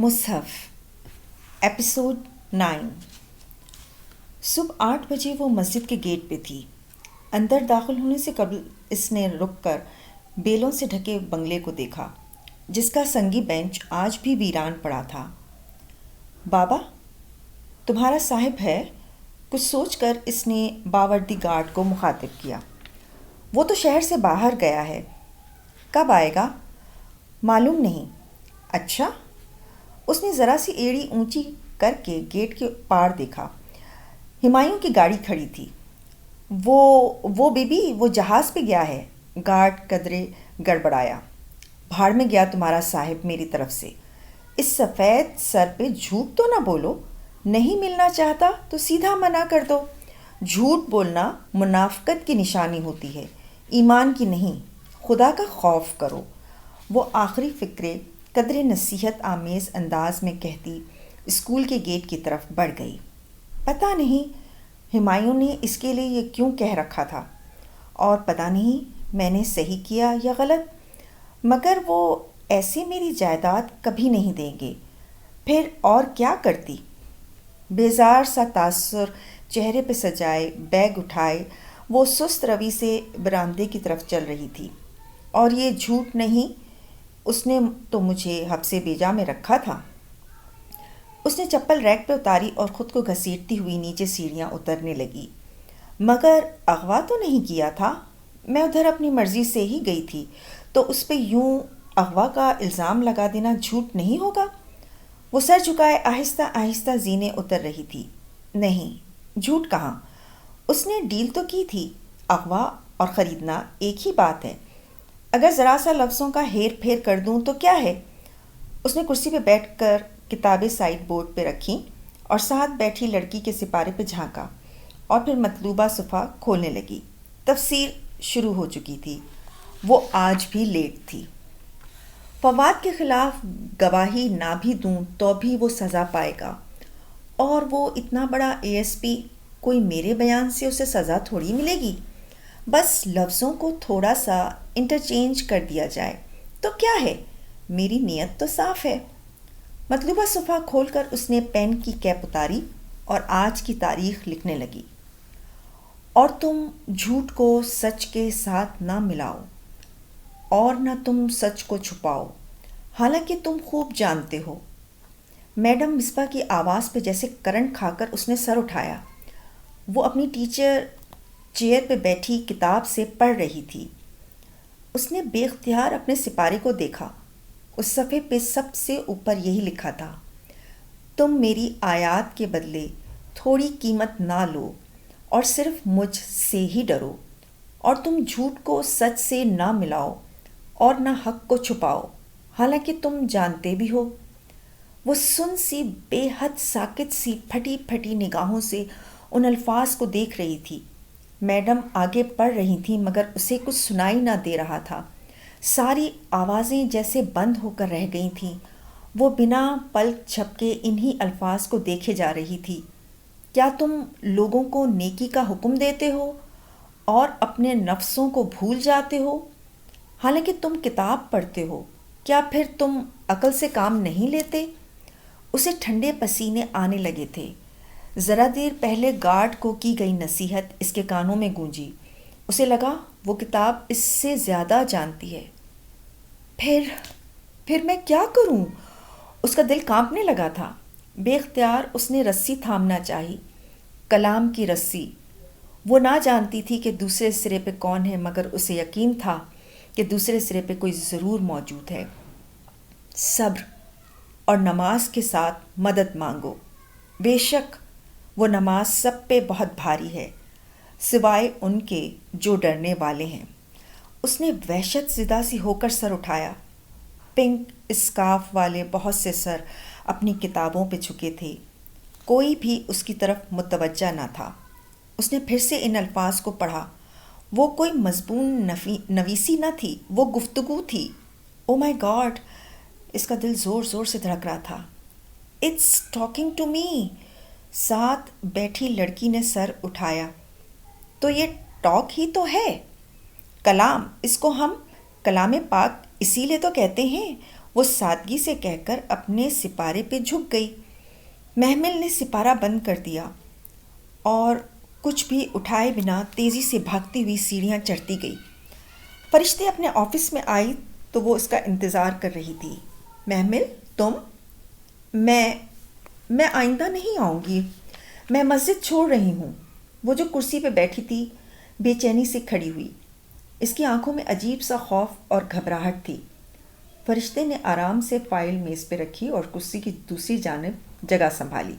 مصحف episode 9۔ صبح 8 بجے وہ مسجد کے گیٹ پہ تھی۔ اندر داخل ہونے سے قبل اس نے رک کر بیلوں سے ڈھکے بنگلے کو دیکھا، جس کا سنگی بینچ آج بھی ویران پڑا تھا۔ بابا، تمہارا صاحب ہے؟ کچھ سوچ کر اس نے باوردی گارڈ کو مخاطب کیا۔ وہ تو شہر سے باہر گیا ہے۔ کب آئے گا؟ معلوم نہیں۔ اچھا؟ اس نے ذرا سی ایڑی اونچی کر کے گیٹ کے پار دیکھا۔ ہمایوں کی گاڑی کھڑی تھی۔ وہ بی بی، وہ جہاز پہ گیا ہے۔ گارڈ قدرے گڑبڑایا۔ بھاڑ میں گیا تمہارا صاحب میری طرف سے۔ اس سفید سر پہ جھوٹ تو نہ بولو۔ نہیں ملنا چاہتا تو سیدھا منع کر دو۔ جھوٹ بولنا منافقت کی نشانی ہوتی ہے، ایمان کی نہیں۔ خدا کا خوف کرو۔ وہ آخری فقرے قدرے نصیحت آمیز انداز میں کہتی اسکول کے گیٹ کی طرف بڑھ گئی۔ پتہ نہیں ہمایوں نے اس کے لیے یہ کیوں کہہ رکھا تھا، اور پتہ نہیں میں نے صحیح کیا یا غلط، مگر وہ ایسے میری جائیداد کبھی نہیں دیں گے۔ پھر اور کیا کرتی؟ بیزار سا تاثر چہرے پہ سجائے بیگ اٹھائے وہ سست روی سے برآمدے کی طرف چل رہی تھی۔ اور یہ جھوٹ نہیں، اس نے تو مجھے حبسِ بیجا میں رکھا تھا۔ اس نے چپل ریک پہ اتاری اور خود کو گھسیٹتی ہوئی نیچے سیڑھیاں اترنے لگی۔ مگر اغوا تو نہیں کیا تھا۔ میں ادھر اپنی مرضی سے ہی گئی تھی، تو اس پہ یوں اغوا کا الزام لگا دینا جھوٹ نہیں ہوگا؟ وہ سر جھکائے آہستہ آہستہ زینے اتر رہی تھی۔ نہیں، جھوٹ کہاں۔ اس نے ڈیل تو کی تھی۔ اغوا اور خریدنا ایک ہی بات ہے۔ اگر ذرا سا لفظوں کا ہیر پھیر کر دوں تو کیا ہے؟ اس نے کرسی پہ بیٹھ کر کتابیں سائڈ بورڈ پہ رکھیں اور ساتھ بیٹھی لڑکی کے سپارے پہ جھانکا، اور پھر مطلوبہ صفحہ کھولنے لگی۔ تفسیر شروع ہو چکی تھی۔ وہ آج بھی لیٹ تھی۔ فواد کے خلاف گواہی نہ بھی دوں تو بھی وہ سزا پائے گا، اور وہ اتنا بڑا اے ایس پی، کوئی میرے بیان سے اسے سزا تھوڑی ملے گی۔ بس لفظوں کو تھوڑا سا انٹرچینج کر دیا جائے تو کیا ہے، میری نیت تو صاف ہے۔ مطلوبہ صفحہ کھول کر اس نے پین کی کیپ اتاری اور آج کی تاریخ لکھنے لگی۔ اور تم جھوٹ کو سچ کے ساتھ نہ ملاؤ، اور نہ تم سچ کو چھپاؤ، حالانکہ تم خوب جانتے ہو۔ میڈم مصباح کی آواز پہ جیسے کرنٹ کھا کر اس نے سر اٹھایا۔ وہ اپنی ٹیچر چیئر پہ بیٹھی کتاب سے پڑھ رہی تھی۔ اس نے بے اختیار اپنے سپارے کو دیکھا۔ اس صفحے پہ سب سے اوپر یہی لکھا تھا، تم میری آیات کے بدلے تھوڑی قیمت نہ لو اور صرف مجھ سے ہی ڈرو، اور تم جھوٹ کو سچ سے نہ ملاؤ اور نہ حق کو چھپاؤ، حالانکہ تم جانتے بھی ہو۔ وہ سن سی بے حد ساکت سی پھٹی پھٹی نگاہوں سے ان الفاظ کو دیکھ رہی تھی۔ میڈم آگے پڑھ رہی تھیں مگر اسے کچھ سنائی نہ دے رہا تھا۔ ساری آوازیں جیسے بند ہو کر رہ گئی تھیں۔ وہ بنا پلک جھپکے انہی الفاظ کو دیکھے جا رہی تھی۔ کیا تم لوگوں کو نیکی کا حکم دیتے ہو اور اپنے نفسوں کو بھول جاتے ہو؟ حالانکہ تم کتاب پڑھتے ہو، کیا پھر تم عقل سے کام نہیں لیتے؟ اسے ٹھنڈے پسینے آنے لگے تھے۔ ذرا دیر پہلے گارڈ کو کی گئی نصیحت اس کے کانوں میں گونجی۔ اسے لگا وہ کتاب اس سے زیادہ جانتی ہے۔ پھر میں کیا کروں؟ اس کا دل کانپنے لگا تھا۔ بے اختیار اس نے رسی تھامنا چاہی، کلام کی رسی۔ وہ نہ جانتی تھی کہ دوسرے سرے پہ کون ہے، مگر اسے یقین تھا کہ دوسرے سرے پہ کوئی ضرور موجود ہے۔ صبر اور نماز کے ساتھ مدد مانگو۔ بے شک وہ نماز سب پہ بہت بھاری ہے، سوائے ان کے جو ڈرنے والے ہیں۔ اس نے وحشت زدہ سی ہو کر سر اٹھایا۔ پنک اسکارف والے بہت سے سر اپنی کتابوں پہ جھکے تھے، کوئی بھی اس کی طرف متوجہ نہ تھا۔ اس نے پھر سے ان الفاظ کو پڑھا۔ وہ کوئی مضمون نویسی نہ تھی، وہ گفتگو تھی۔ او مائی گاڈ! اس کا دل زور زور سے دھڑک رہا تھا۔ It's talking to me! ساتھ بیٹھی لڑکی نے سر اٹھایا۔ تو یہ ٹاک ہی تو ہے، کلام۔ اس کو ہم کلام پاک اسی لیے تو کہتے ہیں۔ وہ سادگی سے کہہ کر اپنے سپارے پہ جھک گئی۔ محمل نے سپارہ بند کر دیا اور کچھ بھی اٹھائے بنا تیزی سے بھاگتی ہوئی سیڑھیاں چڑھتی گئی۔ فرشتے اپنے آفس میں آئی تو وہ اس کا انتظار کر رہی تھی۔ محمل، تم؟ میں آئندہ نہیں آؤں گی، میں مسجد چھوڑ رہی ہوں۔ وہ جو کرسی پہ بیٹھی تھی بے چینی سے کھڑی ہوئی، اس کی آنکھوں میں عجیب سا خوف اور گھبراہٹ تھی۔ فرشتے نے آرام سے فائل میز پہ رکھی اور کرسی کی دوسری جانب جگہ سنبھالی۔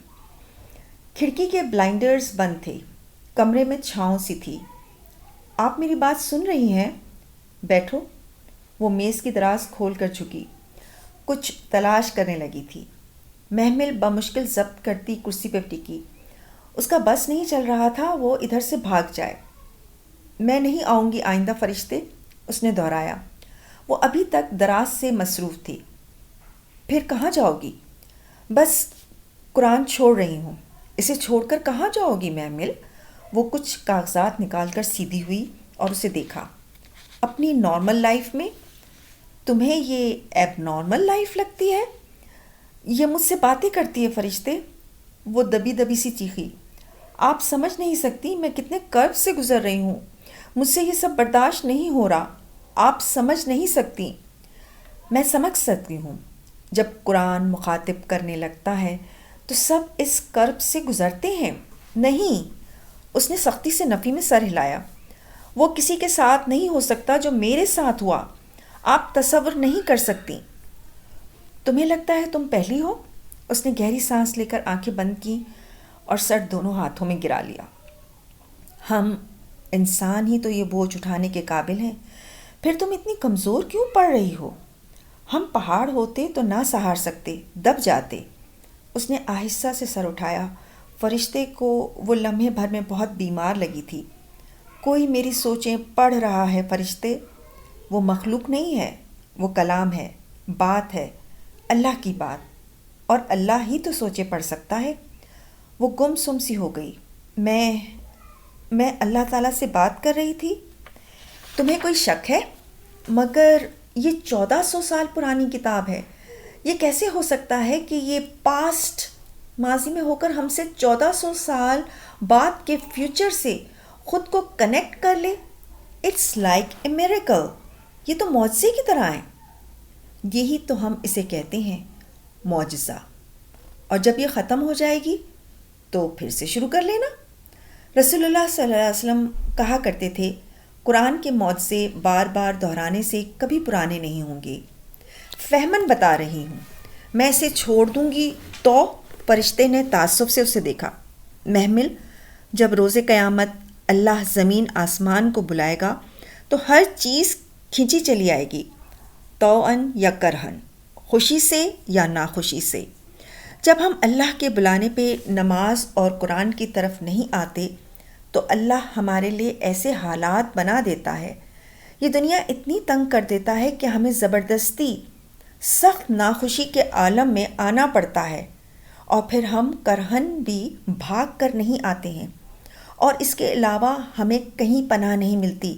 کھڑکی کے بلائنڈرز بند تھے، کمرے میں چھاؤں سی تھی۔ آپ میری بات سن رہی ہیں؟ بیٹھو۔ وہ میز کی دراز کھول کر جھکی، کچھ تلاش کرنے لگی تھی۔ محمل بمشکل ضبط کرتی کرسی پہ ٹکی۔ اس کا بس نہیں چل رہا تھا وہ ادھر سے بھاگ جائے۔ میں نہیں آؤں گی آئندہ فرشتے، اس نے دہرایا۔ وہ ابھی تک دراز سے مصروف تھی۔ پھر کہاں جاؤ گی؟ بس قرآن چھوڑ رہی ہوں۔ اسے چھوڑ کر کہاں جاؤ گی محمل؟ وہ کچھ کاغذات نکال کر سیدھی ہوئی اور اسے دیکھا۔ اپنی نارمل لائف میں؟ تمہیں یہ ایب نارمل لائف لگتی ہے؟ یہ مجھ سے باتیں کرتی ہے فرشتے، وہ دبی دبی سی چیخی۔ آپ سمجھ نہیں سکتی میں کتنے کرب سے گزر رہی ہوں، مجھ سے یہ سب برداشت نہیں ہو رہا، آپ سمجھ نہیں سکتی۔ میں سمجھ سکتی ہوں، جب قرآن مخاطب کرنے لگتا ہے تو سب اس کرب سے گزرتے ہیں۔ نہیں، اس نے سختی سے نفی میں سر ہلایا۔ وہ کسی کے ساتھ نہیں ہو سکتا جو میرے ساتھ ہوا، آپ تصور نہیں کر سکتی۔ تمہیں لگتا ہے تم پہلی ہو؟ اس نے گہری سانس لے کر آنکھیں بند کی اور سر دونوں ہاتھوں میں گرا لیا۔ ہم انسان ہی تو یہ بوجھ اٹھانے کے قابل ہیں، پھر تم اتنی کمزور کیوں پڑ رہی ہو؟ ہم پہاڑ ہوتے تو نہ سہار سکتے، دب جاتے۔ اس نے آہستہ سے سر اٹھایا۔ فرشتے کو وہ لمحے بھر میں بہت بیمار لگی تھی۔ کوئی میری سوچیں پڑھ رہا ہے فرشتے۔ وہ مخلوق نہیں ہے، وہ کلام ہے، بات ہے، اللہ کی بات، اور اللہ ہی تو سوچے پڑھ سکتا ہے۔ وہ گم سم سی ہو گئی۔ میں اللہ تعالیٰ سے بات کر رہی تھی؟ تمہیں کوئی شک ہے؟ مگر یہ 1400 سال پرانی کتاب ہے، یہ کیسے ہو سکتا ہے کہ یہ پاسٹ ماضی میں ہو کر ہم سے 1400 سال بعد کے فیوچر سے خود کو کنیکٹ کر لے؟ اٹس لائک اے میریکل، یہ تو معجزے کی طرح ہے۔ یہی تو ہم اسے کہتے ہیں، معجزہ۔ اور جب یہ ختم ہو جائے گی تو پھر سے شروع کر لینا۔ رسول اللہ صلی اللہ علیہ وسلم کہا کرتے تھے، قرآن کے معجزے بار بار دہرانے سے کبھی پرانے نہیں ہوں گے۔ فہمن بتا رہی ہوں، میں اسے چھوڑ دوں گی تو؟ فرشتے نے تعصب سے اسے دیکھا۔ محمل، جب روز قیامت اللہ زمین آسمان کو بلائے گا تو ہر چیز کھینچی چلی آئے گی، توأن یا کرہن، خوشی سے یا ناخوشی سے۔ جب ہم اللہ کے بلانے پہ نماز اور قرآن کی طرف نہیں آتے تو اللہ ہمارے لیے ایسے حالات بنا دیتا ہے، یہ دنیا اتنی تنگ کر دیتا ہے کہ ہمیں زبردستی سخت ناخوشی کے عالم میں آنا پڑتا ہے، اور پھر ہم کرہن بھی بھاگ کر نہیں آتے ہیں، اور اس کے علاوہ ہمیں کہیں پناہ نہیں ملتی۔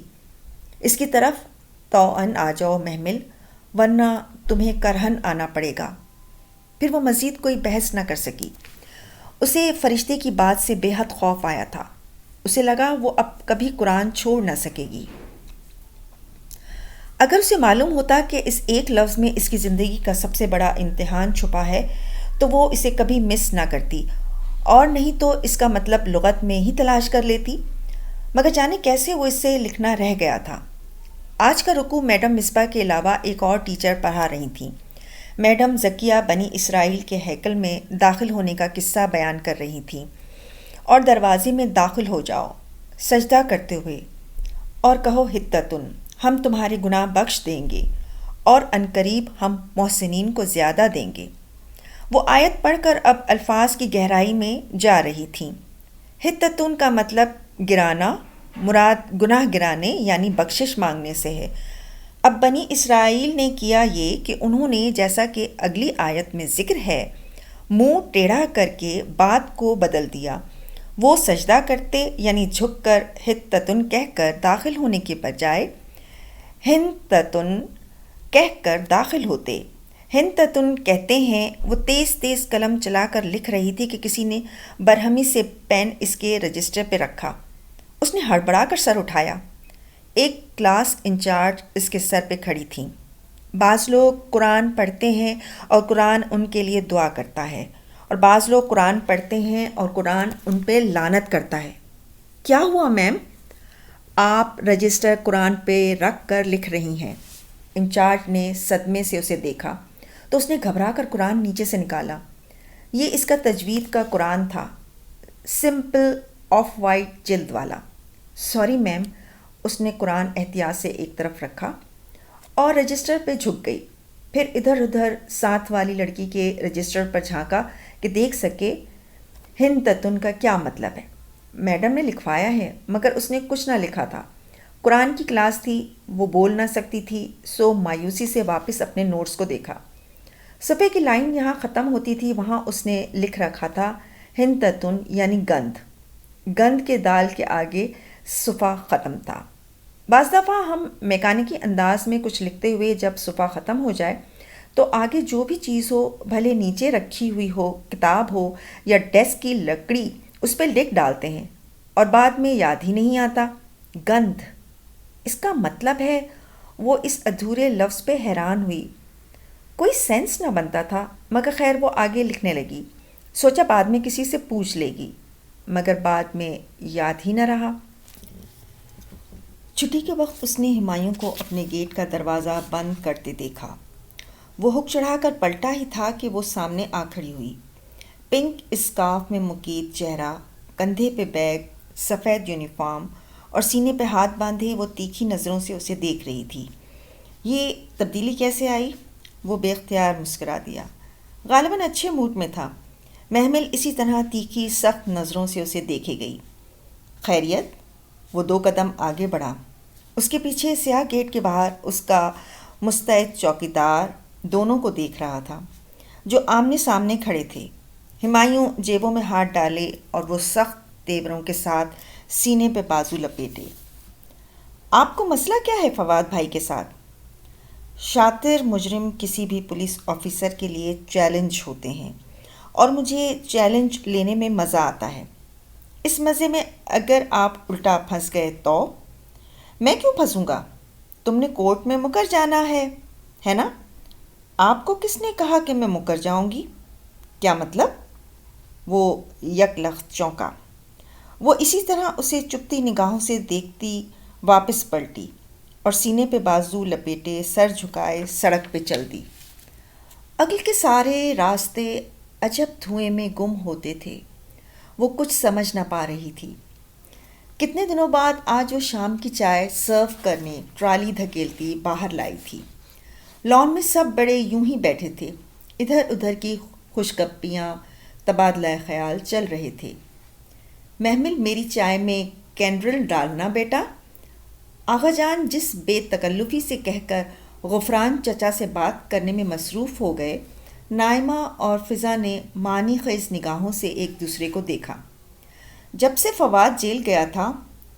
اس کی طرف توأن آ جاؤ محمل، ورنہ تمہیں کرہن آنا پڑے گا۔ پھر وہ مزید کوئی بحث نہ کر سکی۔ اسے فرشتے کی بات سے بے حد خوف آیا تھا۔ اسے لگا وہ اب کبھی قرآن چھوڑ نہ سکے گی۔ اگر اسے معلوم ہوتا کہ اس ایک لفظ میں اس کی زندگی کا سب سے بڑا امتحان چھپا ہے تو وہ اسے کبھی مس نہ کرتی، اور نہیں تو اس کا مطلب لغت میں ہی تلاش کر لیتی، مگر جانے کیسے وہ اس سے لکھنا رہ گیا تھا۔ آج کا رکوع میڈم مصباح کے علاوہ ایک اور ٹیچر پڑھا رہی تھیں۔ میڈم زکیہ بنی اسرائیل کے ہیکل میں داخل ہونے کا قصہ بیان کر رہی تھیں، اور دروازے میں داخل ہو جاؤ سجدہ کرتے ہوئے اور کہو حطتن، ہم تمہارے گناہ بخش دیں گے اور عنقریب ہم محسنین کو زیادہ دیں گے۔ وہ آیت پڑھ کر اب الفاظ کی گہرائی میں جا رہی تھیں۔ حطتن کا مطلب گرانا، مراد گناہ گرانے یعنی بخشش مانگنے سے ہے۔ اب بنی اسرائیل نے کیا یہ کہ انہوں نے، جیسا کہ اگلی آیت میں ذکر ہے، منہ ٹیڑھا کر کے بات کو بدل دیا۔ وہ سجدہ کرتے یعنی جھک کر حطتن کہہ کر داخل ہونے کے بجائے ہنتتن کہہ کر داخل ہوتے۔ ہند تتن کہتے ہیں وہ تیز تیز قلم چلا کر لکھ رہی تھی کہ کسی نے برہمی سے پین اس کے رجسٹر پہ رکھا۔ اس نے ہڑبڑا کر سر اٹھایا۔ ایک کلاس انچارج اس کے سر پہ کھڑی تھیں۔ بعض لوگ قرآن پڑھتے ہیں اور قرآن ان کے لیے دعا کرتا ہے، اور بعض لوگ قرآن پڑھتے ہیں اور قرآن ان پہ لعنت کرتا ہے۔ کیا ہوا میم؟ آپ رجسٹر قرآن پہ رکھ کر لکھ رہی ہیں۔ انچارج نے صدمے سے اسے دیکھا تو اس نے گھبرا کر قرآن نیچے سے نکالا۔ یہ اس کا تجوید کا قرآن تھا، سمپل آف وائٹ جلد والا۔ سوری میم، اس نے قرآن احتیاط سے ایک طرف رکھا اور رجسٹر پہ جھک گئی۔ پھر ادھر ادھر ساتھ والی لڑکی کے رجسٹر پر جھانکا کہ دیکھ سکے ہند تتن کا کیا مطلب ہے۔ میڈم نے لکھوایا ہے، مگر اس نے کچھ نہ لکھا تھا۔ قرآن کی کلاس تھی، وہ بول نہ سکتی تھی، سو مایوسی سے واپس اپنے نوٹس کو دیکھا۔ صفحے کی لائن یہاں ختم ہوتی تھی، وہاں اس نے لکھ رکھا تھا ہند تتن یعنی گندھ۔ گندھ کے دال کے آگے صفحہ ختم تھا۔ بعض دفعہ ہم میکانکی انداز میں کچھ لکھتے ہوئے جب صفحہ ختم ہو جائے تو آگے جو بھی چیز ہو، بھلے نیچے رکھی ہوئی ہو، کتاب ہو یا ڈیسک کی لکڑی، اس پہ لکھ ڈالتے ہیں اور بعد میں یاد ہی نہیں آتا۔ گندھ، اس کا مطلب ہے؟ وہ اس ادھورے لفظ پہ حیران ہوئی۔ کوئی سینس نہ بنتا تھا، مگر خیر وہ آگے لکھنے لگی۔ سوچا بعد میں کسی سے پوچھ لے گی، مگر بعد میں یاد ہی نہ رہا۔ چھٹی کے وقت اس نے ہمایوں کو اپنے گیٹ کا دروازہ بند کرتے دیکھا۔ وہ ہک چڑھا کر پلٹا ہی تھا کہ وہ سامنے آ کھڑی ہوئی۔ پنک اسکارف میں مکید چہرہ، کندھے پہ بیگ، سفید یونیفارم اور سینے پہ ہاتھ باندھے وہ تیکھی نظروں سے اسے دیکھ رہی تھی۔ یہ تبدیلی کیسے آئی؟ وہ بے اختیار مسکرا دیا۔ غالباً اچھے موڈ میں تھا۔ محمل اسی طرح تیکھی سخت نظروں سے اسے دیکھے گئی۔ خیریت؟ وہ 2 قدم آگے بڑھا۔ اس کے پیچھے سیاہ گیٹ کے باہر اس کا مستعد چوکیدار دونوں کو دیکھ رہا تھا، جو آمنے سامنے کھڑے تھے۔ ہمایوں جیبوں میں ہاتھ ڈالے اور وہ سخت تیوروں کے ساتھ سینے پہ بازو لپیٹے۔ آپ کو مسئلہ کیا ہے فواد بھائی کے ساتھ؟ شاطر مجرم کسی بھی پولیس آفیسر کے لیے چیلنج ہوتے ہیں، اور مجھے چیلنج لینے میں مزہ آتا ہے۔ اس مزے میں اگر آپ الٹا پھنس گئے تو؟ میں کیوں پھنسوں گا؟ تم نے کورٹ میں مکر جانا ہے نا؟ آپ کو کس نے کہا کہ میں مکر جاؤں گی؟ کیا مطلب؟ وہ یک لخت چونکا۔ وہ اسی طرح اسے چپتی نگاہوں سے دیکھتی واپس پلٹی اور سینے پہ بازو لپیٹے سر جھکائے سڑک پہ چل دی۔ عقل کے سارے راستے عجب دھوئیں میں گم ہوتے تھے۔ وہ کچھ سمجھ نہ پا رہی تھی۔ کتنے دنوں بعد آج وہ شام کی چائے سرو کرنے ٹرالی دھکیلتی باہر لائی تھی۔ لان میں سب بڑے یوں ہی بیٹھے تھے، ادھر ادھر کی خوشگپیاں، تبادلہ خیال چل رہے تھے۔ محمل، میری چائے میں کینڈرل ڈالنا بیٹا۔ آغا جان جس بے تکلفی سے کہہ کر غفران چچا سے بات کرنے میں مصروف ہو گئے، نائمہ اور فضا نے معنی خیز نگاہوں سے ایک دوسرے کو دیکھا۔ جب سے فواد جیل گیا تھا،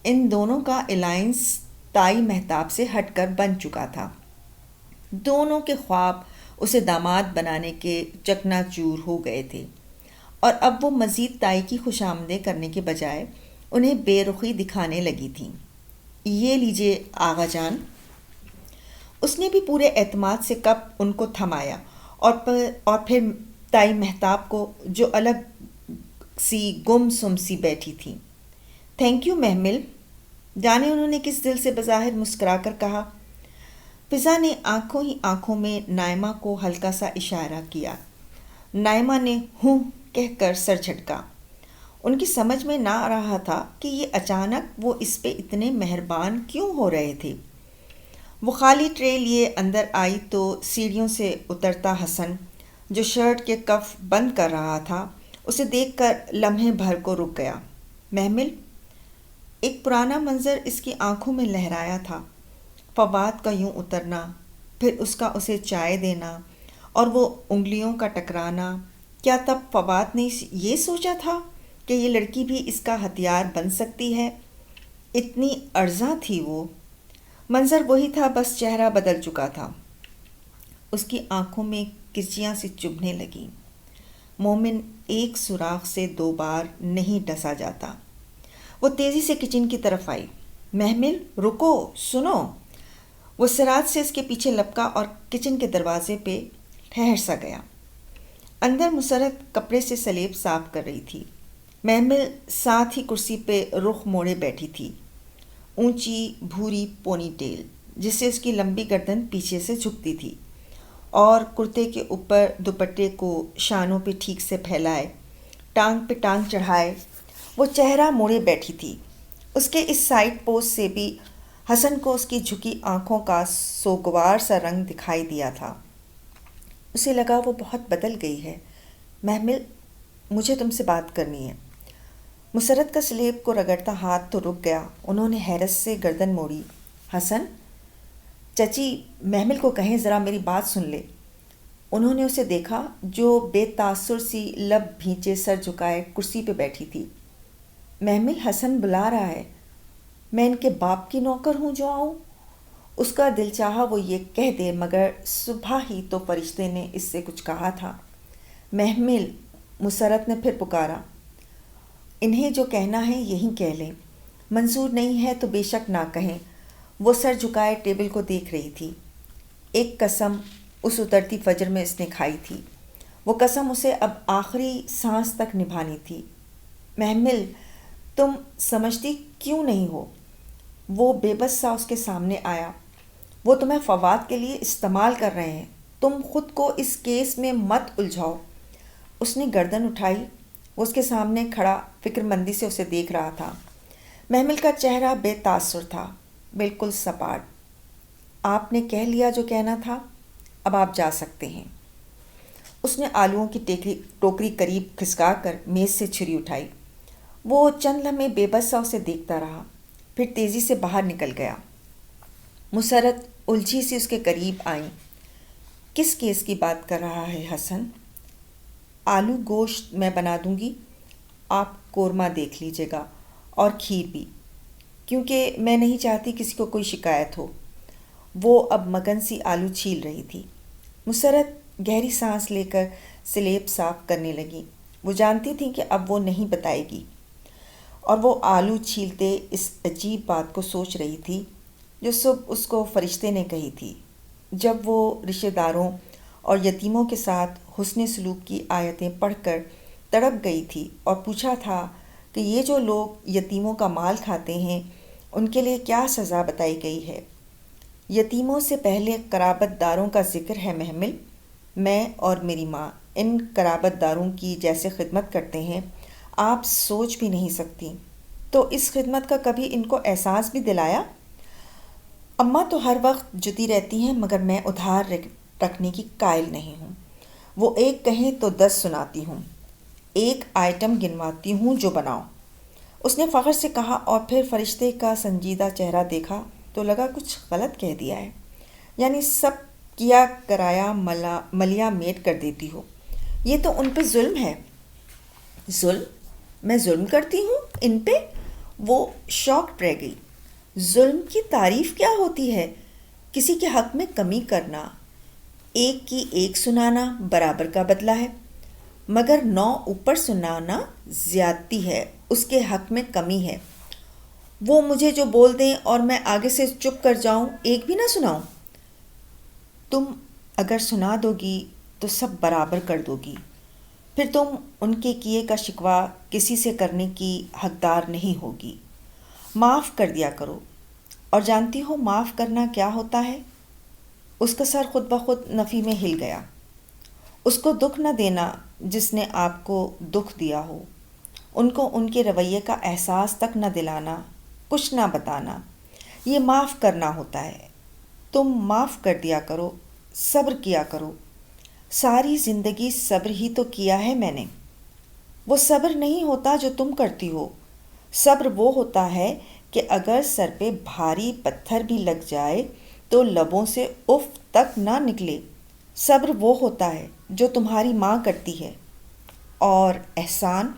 ان دونوں کا الائنس تائی مہتاب سے ہٹ کر بن چکا تھا۔ دونوں کے خواب اسے داماد بنانے کے چکنا چور ہو گئے تھے، اور اب وہ مزید تائی کی خوش آمدید کرنے کے بجائے انہیں بے رخی دکھانے لگی تھیں۔ یہ لیجئے آغا جان۔ اس نے بھی پورے اعتماد سے کپ ان کو تھمایا اور پھر تائی مہتاب کو، جو الگ سی گم سم سی بیٹھی تھی۔ تھینک یو محمل، جانے انہوں نے کس دل سے بظاہر مسکرا کر کہا۔ فضا نے آنکھوں ہی آنکھوں میں نائمہ کو ہلکا سا اشارہ کیا۔ نائمہ نے ہوں کہہ کر سر جھٹکا۔ ان کی سمجھ میں نہ آ رہا تھا کہ یہ اچانک وہ اس پہ اتنے مہربان کیوں ہو رہے تھے۔ وہ خالی ٹرے لیے اندر آئی تو سیڑھیوں سے اترتا حسن، جو شرٹ کے کف بند کر رہا تھا، اسے دیکھ کر لمحے بھر کو رک گیا۔ محمل، ایک پرانا منظر اس کی آنکھوں میں لہرایا تھا۔ فواد کا یوں اترنا، پھر اس کا اسے چائے دینا اور وہ انگلیوں کا ٹکرانا۔ کیا تب فواد نے یہ سوچا تھا کہ یہ لڑکی بھی اس کا ہتھیار بن سکتی ہے؟ اتنی ارزاں تھی وہ۔ منظر وہی تھا، بس چہرہ بدل چکا تھا۔ اس کی آنکھوں میں کرچیاں سے چبھنے لگیں۔ مومن ایک سوراخ سے 2 بار نہیں ڈسا جاتا۔ وہ تیزی سے کچن کی طرف آئی۔ محمل رکو، سنو۔ وہ سراج سے اس کے پیچھے لپکا اور کچن کے دروازے پہ ٹھہر سا گیا۔ اندر مسرت کپڑے سے سلیب صاف کر رہی تھی۔ محمل ساتھ ہی کرسی پہ رخ موڑے بیٹھی تھی، اونچی بھوری پونی ٹیل جس سے اس کی لمبی گردن پیچھے سے جھکتی تھی، اور کرتے کے اوپر دوپٹے کو شانوں پہ ٹھیک سے پھیلائے، ٹانگ پہ ٹانگ چڑھائے وہ چہرہ موڑے بیٹھی تھی۔ اس کے اس سائڈ پوز سے بھی حسن کو اس کی جھکی آنکھوں کا سوگوار سا رنگ دکھائی دیا تھا۔ اسے لگا وہ بہت بدل گئی ہے۔ محمل، مجھے تم سے بات کرنی ہے۔ مسرت کا سلیب کو رگڑتا ہاتھ تو رک گیا۔ انہوں نے حیرت سے گردن موڑی۔ حسن، چچی محمل کو کہیں ذرا میری بات سن لے۔ انہوں نے اسے دیکھا جو بے تاثر سی لب بھینچے سر جھکائے کرسی پہ بیٹھی تھی۔ محمل، حسن بلا رہا ہے۔ میں ان کے باپ کی نوکر ہوں جو آؤں؟ اس کا دل چاہا وہ یہ کہہ دے، مگر صبح ہی تو فرشتے نے اس سے کچھ کہا تھا۔ محمل، مسرت نے پھر پکارا، انہیں جو کہنا ہے یہی کہہ لیں، منظور نہیں ہے تو بے شک نہ کہیں۔ وہ سر جھکائے ٹیبل کو دیکھ رہی تھی۔ ایک قسم اس اترتی فجر میں اس نے کھائی تھی، وہ قسم اسے اب آخری سانس تک نبھانی تھی۔ محمل، تم سمجھتی کیوں نہیں ہو؟ وہ بے بس سا اس کے سامنے آیا۔ وہ تمہیں فواد کے لیے استعمال کر رہے ہیں، تم خود کو اس کیس میں مت الجھاؤ۔ اس نے گردن اٹھائی۔ وہ اس کے سامنے کھڑا فکر مندی سے اسے دیکھ رہا تھا۔ محمل کا چہرہ بے تاثر تھا، بالکل سپاٹ۔ آپ نے کہہ لیا جو کہنا تھا، اب آپ جا سکتے ہیں۔ اس نے آلوؤں کی ٹوکری قریب کھسکا کر میز سے چھری اٹھائی۔ وہ چند لمحے بے بس سا اسے دیکھتا رہا، پھر تیزی سے باہر نکل گیا۔ مسرت الجھی سی اس کے قریب آئیں۔ کس کیس کی بات کر رہا ہے حسن؟ آلو گوشت میں بنا دوں گی، آپ قورمہ دیکھ لیجیے گا، اور کھیر بھی، کیونکہ میں نہیں چاہتی کسی کو کوئی شکایت ہو۔ وہ اب مگن سی آلو چھیل رہی تھی۔ مسرت گہری سانس لے کر سلیب صاف کرنے لگی۔ وہ جانتی تھی کہ اب وہ نہیں بتائے گی، اور وہ آلو چھیلتے اس عجیب بات کو سوچ رہی تھی جو صبح اس کو فرشتے نے کہی تھی، جب وہ رشتہ داروں اور یتیموں کے ساتھ حسن سلوک کی آیتیں پڑھ کر تڑپ گئی تھی اور پوچھا تھا کہ یہ جو لوگ یتیموں کا مال کھاتے ہیں ان کے لیے کیا سزا بتائی گئی ہے۔ یتیموں سے پہلے قرابت داروں کا ذکر ہے محمل۔ میں اور میری ماں ان قرابت داروں کی جیسے خدمت کرتے ہیں آپ سوچ بھی نہیں سکتی۔ تو اس خدمت کا کبھی ان کو احساس بھی دلایا؟ اماں تو ہر وقت جتی رہتی ہیں، مگر میں ادھار رکھنے کی قائل نہیں ہوں۔ وہ ایک کہیں تو 10 سناتی ہوں، ایک آئٹم گنواتی ہوں جو بناؤ۔ اس نے فخر سے کہا، اور پھر فرشتے کا سنجیدہ چہرہ دیکھا تو لگا کچھ غلط کہہ دیا ہے، یعنی سب کیا کرایا ملیا میٹ کر دیتی ہو۔ یہ تو ان پہ ظلم ہے۔ ظلم؟ میں ظلم کرتی ہوں ان پہ؟ وہ شاکڈ رہ گئی۔ ظلم کی تعریف کیا ہوتی ہے؟ کسی کے حق میں کمی کرنا، ایک کی ایک سنانا برابر کا بدلہ ہے، مگر 9 اوپر سنانا زیادتی ہے، اس کے حق میں کمی ہے۔ وہ مجھے جو بول دیں اور میں آگے سے چپ کر جاؤں، ایک بھی نہ سناؤں؟ تم اگر سنا دو گی تو سب برابر کر دو گی، پھر تم ان کے کیے کا شکوہ کسی سے کرنے کی حقدار نہیں ہوگی۔ معاف کر دیا کرو۔ اور جانتی ہو معاف کرنا کیا ہوتا ہے؟ اس کا سر خود بخود نفی میں ہل گیا۔ اس کو دکھ نہ دینا جس نے آپ کو دکھ دیا ہو، ان کو ان کے رویے کا احساس تک نہ دلانا، کچھ نہ بتانا، یہ معاف کرنا ہوتا ہے۔ تم معاف کر دیا کرو، صبر کیا کرو۔ ساری زندگی صبر ہی تو کیا ہے میں نے۔ وہ صبر نہیں ہوتا جو تم کرتی ہو۔ صبر وہ ہوتا ہے کہ اگر سر پہ بھاری پتھر بھی لگ جائے تو لبوں سے اف تک نہ نکلے۔ صبر وہ ہوتا ہے جو تمہاری ماں کرتی ہے۔ اور احسان؟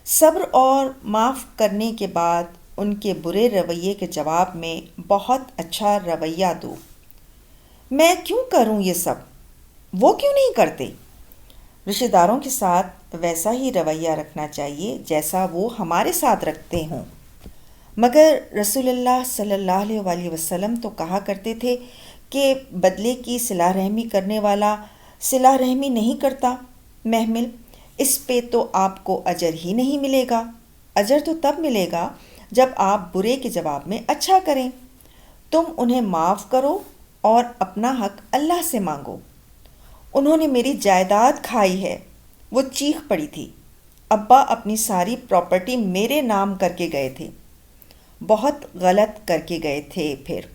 صبر اور معاف کرنے کے بعد ان کے برے رویے کے جواب میں بہت اچھا رویہ دو۔ میں کیوں کروں یہ سب؟ وہ کیوں نہیں کرتے؟ رشتہ داروں کے ساتھ ویسا ہی رویہ رکھنا چاہیے جیسا وہ ہمارے ساتھ رکھتے ہوں۔ مگر رسول اللہ صلی اللہ علیہ وآلہ وسلم تو کہا کرتے تھے کہ بدلے کی صلہ رحمی کرنے والا صلہ رحمی نہیں کرتا۔ محمل، اس پہ تو آپ کو اجر ہی نہیں ملے گا۔ اجر تو تب ملے گا جب آپ برے کے جواب میں اچھا کریں۔ تم انہیں معاف کرو اور اپنا حق اللہ سے مانگو۔ انہوں نے میری جائیداد کھائی ہے، وہ چیخ پڑی تھی۔ ابا اپنی ساری پراپرٹی میرے نام کر کے گئے تھے۔ بہت غلط کر کے گئے تھے پھر۔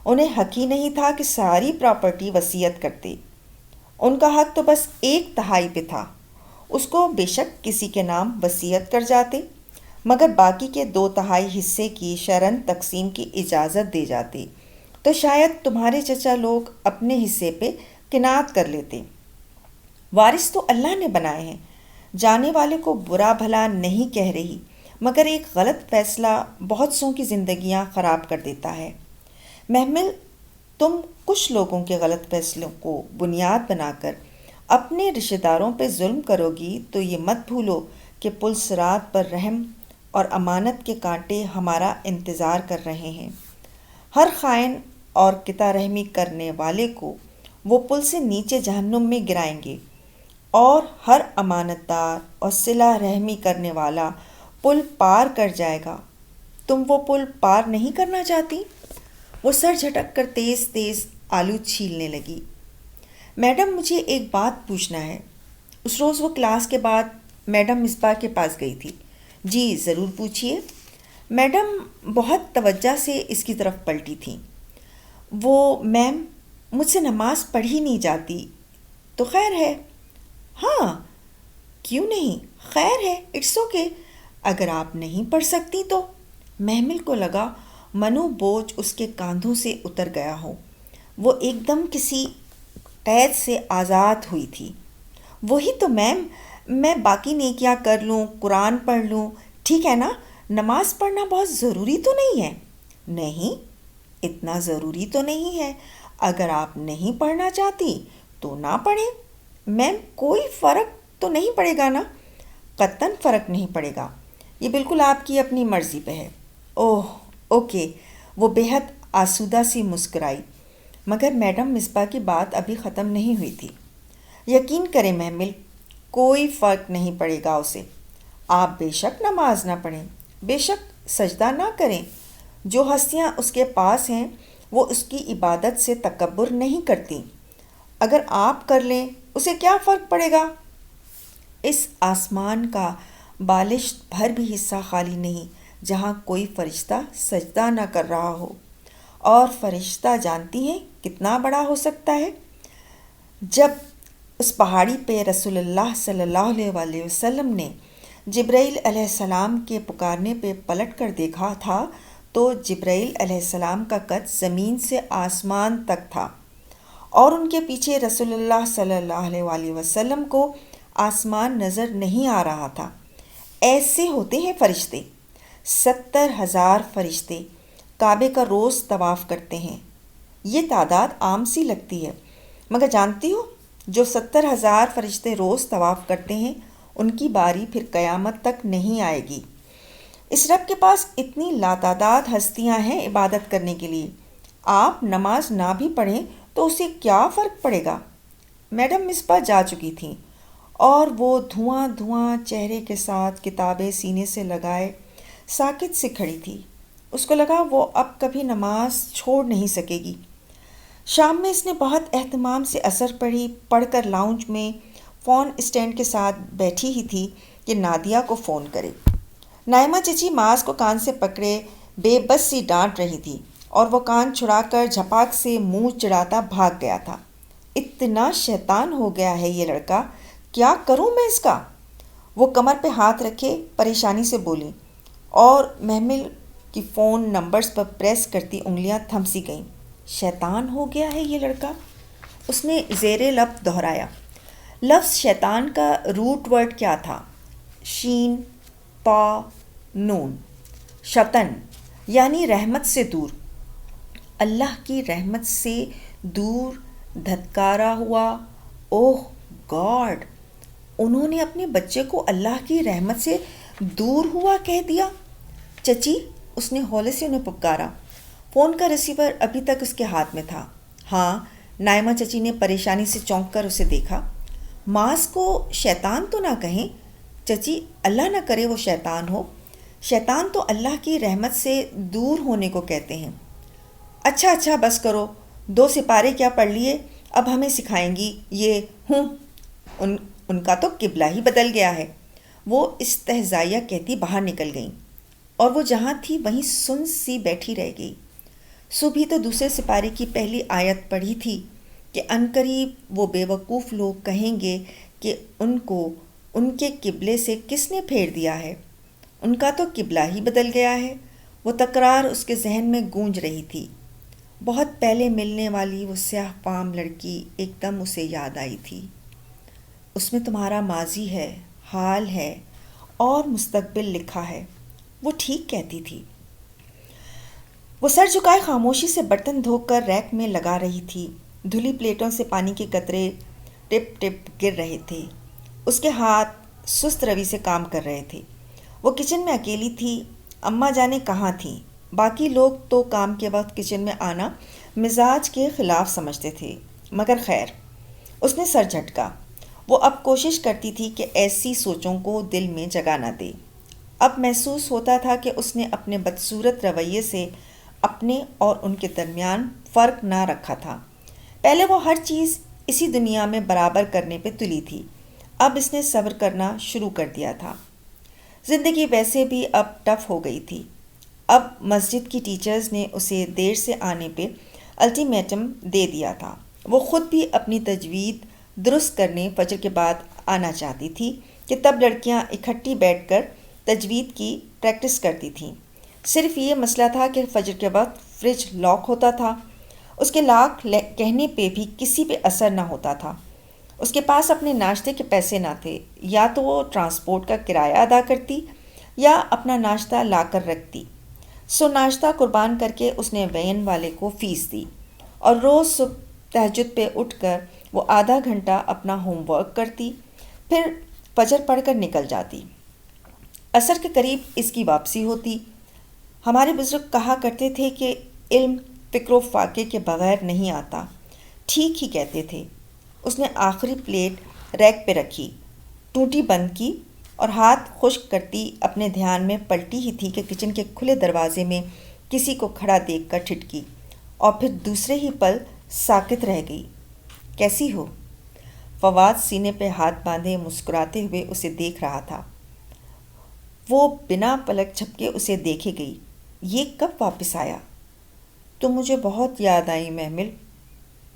انہیں حق ہی نہیں تھا کہ ساری پراپرٹی وصیت کرتے۔ ان کا حق تو بس 1/3 پہ تھا، اس کو بے شک کسی کے نام وصیت کر جاتے، مگر باقی کے 2/3 حصے کی شرعاً تقسیم کی اجازت دے جاتے تو شاید تمہارے چچا لوگ اپنے حصے پہ قناعت کر لیتے۔ وارث تو اللہ نے بنائے ہیں، جانے والے کو برا بھلا نہیں کہہ رہی، مگر ایک غلط فیصلہ بہت سوں کی زندگیاں خراب کر دیتا ہے۔ محمل، تم کچھ لوگوں کے غلط فیصلوں کو بنیاد بنا کر اپنے رشتہ داروں پہ ظلم کرو گی تو یہ مت بھولو کہ پل صراط پر رحم اور امانت کے کانٹے ہمارا انتظار کر رہے ہیں۔ ہر خائن اور قطع رحمی کرنے والے کو وہ پل سے نیچے جہنم میں گرائیں گے، اور ہر امانت دار اور صلہ رحمی کرنے والا پل پار کر جائے گا۔ تم وہ پل پار نہیں کرنا چاہتی؟ وہ سر جھٹک کر تیز تیز آلو چھیلنے لگی۔ میڈم، مجھے ایک بات پوچھنا ہے۔ اس روز وہ کلاس کے بعد میڈم مصباح کے پاس گئی تھی۔ جی ضرور پوچھیے۔ میڈم بہت توجہ سے اس کی طرف پلٹی تھیں۔ وہ میم، مجھ سے نماز پڑھی نہیں جاتی تو خیر ہے۔ ہاں کیوں نہیں، خیر ہے، اٹس اوکے، اگر آپ نہیں پڑھ سکتی تو۔ محمل کو لگا منو بوجھ اس کے کاندھوں سے اتر گیا ہو۔ وہ ایک دم کسی قید سے آزاد ہوئی تھی۔ وہی تو میم، میں باقی نیکیاں کر لوں، قرآن پڑھ لوں، ٹھیک ہے نا، نماز پڑھنا بہت ضروری تو نہیں ہے۔ نہیں، اتنا ضروری تو نہیں ہے، اگر آپ نہیں پڑھنا چاہتی تو نہ پڑھیں۔ میم کوئی فرق تو نہیں پڑے گا نا؟ قطعاً فرق نہیں پڑے گا، یہ بالکل آپ کی اپنی مرضی پہ ہے۔ اوہ اوکے، وہ بے حد آسودہ سی مسکرائی، مگر میڈم مصباح کی بات ابھی ختم نہیں ہوئی تھی۔ یقین کریں محمل، کوئی فرق نہیں پڑے گا اسے۔ آپ بے شک نماز نہ پڑھیں، بے شک سجدہ نہ کریں، جو ہستیاں اس کے پاس ہیں وہ اس کی عبادت سے تکبر نہیں کرتی۔ اگر آپ کر لیں اسے کیا فرق پڑے گا؟ اس آسمان کا بالشت بھر بھی حصہ خالی نہیں جہاں کوئی فرشتہ سجدہ نہ کر رہا ہو، اور فرشتہ جانتی ہیں کتنا بڑا ہو سکتا ہے؟ جب اس پہاڑی پہ رسول اللہ صلی اللہ علیہ وآلہ وسلم نے جبرائیل علیہ السلام کے پکارنے پہ پلٹ کر دیکھا تھا تو جبرائیل علیہ السلام کا قد زمین سے آسمان تک تھا، اور ان کے پیچھے رسول اللہ صلی اللہ علیہ وآلہ وسلم کو آسمان نظر نہیں آ رہا تھا۔ ایسے ہوتے ہیں فرشتے۔ 70,000 فرشتے کعبے کا روز طواف کرتے ہیں۔ یہ تعداد عام سی لگتی ہے، مگر جانتی ہو جو 70,000 فرشتے روز طواف کرتے ہیں ان کی باری پھر قیامت تک نہیں آئے گی۔ اس رب کے پاس اتنی لاتعداد ہستیاں ہیں عبادت کرنے کے لیے، آپ نماز نہ بھی پڑھیں تو اسے کیا فرق پڑے گا؟ میڈم مصباح جا چکی تھیں، اور وہ دھواں دھواں چہرے کے ساتھ کتابیں سینے سے لگائے ساکت سے کھڑی تھی۔ اس کو لگا وہ اب کبھی نماز چھوڑ نہیں سکے گی۔ شام میں اس نے بہت اہتمام سے عصر پڑھ کر لاؤنج میں فون اسٹینڈ کے ساتھ بیٹھی ہی تھی کہ نادیہ کو فون کرے۔ نائمہ چچی معاذ کو کان سے پکڑے بے بس سی ڈانٹ رہی تھی، اور وہ کان چھڑا کر جھپاک سے منہ چڑھاتا بھاگ گیا تھا۔ اتنا شیطان ہو گیا ہے یہ لڑکا، کیا کروں میں اس کا؟ وہ کمر پہ ہاتھ رکھے پریشانی سے بولی، اور محمل کی فون نمبرز پر پریس کرتی انگلیاں تھم سی گئیں۔ شیطان ہو گیا ہے یہ لڑکا، اس نے زیر لب دہرایا۔ لفظ شیطان کا روٹ ورڈ کیا تھا؟ شین طا نون، شطن، یعنی رحمت سے دور، اللہ کی رحمت سے دور، دھتکارا ہوا، اوہ گاڈ، انہوں نے اپنے بچے کو اللہ کی رحمت سے دور ہوا کہہ دیا۔ چچی، اس نے ہولے سے انہیں پکارا۔ فون کا ریسیور ابھی تک اس کے ہاتھ میں تھا۔ ہاں، نائمہ چچی نے پریشانی سے چونک کر اسے دیکھا۔ ماس کو شیطان تو نہ کہیں چچی، اللہ نہ کرے وہ شیطان ہو۔ شیطان تو اللہ کی رحمت سے دور ہونے کو کہتے ہیں۔ اچھا بس کرو، 2 سپارے کیا پڑھ لیے، اب ہمیں سکھائیں گی یہ ان کا تو قبلہ ہی بدل گیا ہے، وہ استہزائیہ کہتی باہر نکل گئیں، اور وہ جہاں تھی وہیں سن سی بیٹھی رہ گئی۔ صبح تو دوسرے سپارے کی پہلی آیت پڑھی تھی کہ عنقریب وہ بے وقوف لوگ کہیں گے کہ ان کو ان کے قبلے سے کس نے پھیر دیا ہے، ان کا تو قبلہ ہی بدل گیا ہے۔ وہ تکرار اس کے ذہن میں گونج رہی تھی۔ بہت پہلے ملنے والی وہ سیاہ فام لڑکی ایک دم اسے یاد آئی تھی۔ اس میں تمہارا ماضی ہے، حال ہے اور مستقبل لکھا ہے، وہ ٹھیک کہتی تھی۔ وہ سر جھکائے خاموشی سے برتن دھو کر ریک میں لگا رہی تھی۔ دھلی پلیٹوں سے پانی کے قطرے ٹپ ٹپ گر رہے تھے۔ اس کے ہاتھ سست روی سے کام کر رہے تھے۔ وہ کچن میں اکیلی تھی۔ اماں جانے کہاں تھیں؟ باقی لوگ تو کام کے وقت کچن میں آنا مزاج کے خلاف سمجھتے تھے، مگر خیر، اس نے سر جھٹکا۔ وہ اب کوشش کرتی تھی کہ ایسی سوچوں کو دل میں جگہ نہ دے۔ اب محسوس ہوتا تھا کہ اس نے اپنے بدصورت رویے سے اپنے اور ان کے درمیان فرق نہ رکھا تھا۔ پہلے وہ ہر چیز اسی دنیا میں برابر کرنے پہ تلی تھی، اب اس نے صبر کرنا شروع کر دیا تھا۔ زندگی ویسے بھی اب ٹف ہو گئی تھی۔ اب مسجد کی ٹیچرز نے اسے دیر سے آنے پہ الٹیمیٹم دے دیا تھا۔ وہ خود بھی اپنی تجوید درست کرنے فجر کے بعد آنا چاہتی تھی کہ تب لڑکیاں اکٹھی بیٹھ کر تجوید کی پریکٹس کرتی تھیں۔ صرف یہ مسئلہ تھا کہ فجر کے وقت فریج لاک ہوتا تھا۔ اس کے لاک کہنے پہ بھی کسی پہ اثر نہ ہوتا تھا۔ اس کے پاس اپنے ناشتے کے پیسے نہ تھے، یا تو وہ ٹرانسپورٹ کا کرایہ ادا کرتی یا اپنا ناشتہ لا کر رکھتی۔ سو ناشتہ قربان کر کے اس نے وین والے کو فیس دی، اور روز صبح تہجد پہ اٹھ کر وہ آدھا گھنٹہ اپنا ہوم ورک کرتی، پھر فجر پڑھ کر نکل جاتی۔ عصر کے قریب اس کی واپسی ہوتی۔ ہمارے بزرگ کہا کرتے تھے کہ علم فکر و فاقے کے بغیر نہیں آتا۔ ٹھیک ہی کہتے تھے۔ اس نے آخری پلیٹ ریک پہ رکھی، ٹوٹی بند کی، اور ہاتھ خشک کرتی اپنے دھیان میں پلٹی ہی تھی کہ کچن کے کھلے دروازے میں کسی کو کھڑا دیکھ کر ٹھٹکی، اور پھر دوسرے ہی پل ساکت رہ گئی۔ کیسی ہو؟ فواد سینے پہ ہاتھ باندھے مسکراتے ہوئے اسے دیکھ رہا تھا۔ وہ بنا پلک جھپکے اسے دیکھے گئی۔ یہ کب واپس آیا؟ تو مجھے بہت یاد آئی محمل،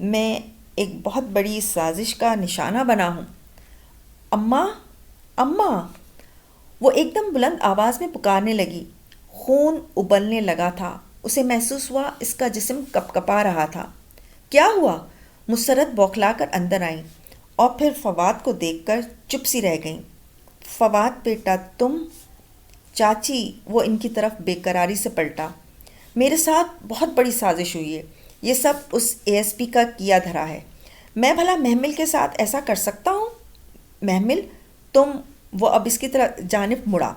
میں ایک بہت بڑی سازش کا نشانہ بنا ہوں۔ اماں، اماں، وہ ایک دم بلند آواز میں پکارنے لگی۔ خون ابلنے لگا تھا۔ اسے محسوس ہوا اس کا جسم کپ کپا رہا تھا۔ کیا ہوا؟ مسرت بوکھلا کر اندر آئیں، اور پھر فواد کو دیکھ کر چپ سی رہ گئیں۔ فواد بیٹا تم؟ چاچی، وہ ان کی طرف بے قراری سے پلٹا۔ میرے ساتھ بہت بڑی سازش ہوئی ہے، یہ سب اس ASP کا کیا دھرا ہے۔ میں بھلا محمل کے ساتھ ایسا کر سکتا ہوں؟ محمل، تم، وہ اب اس کی طرف جانب مڑا،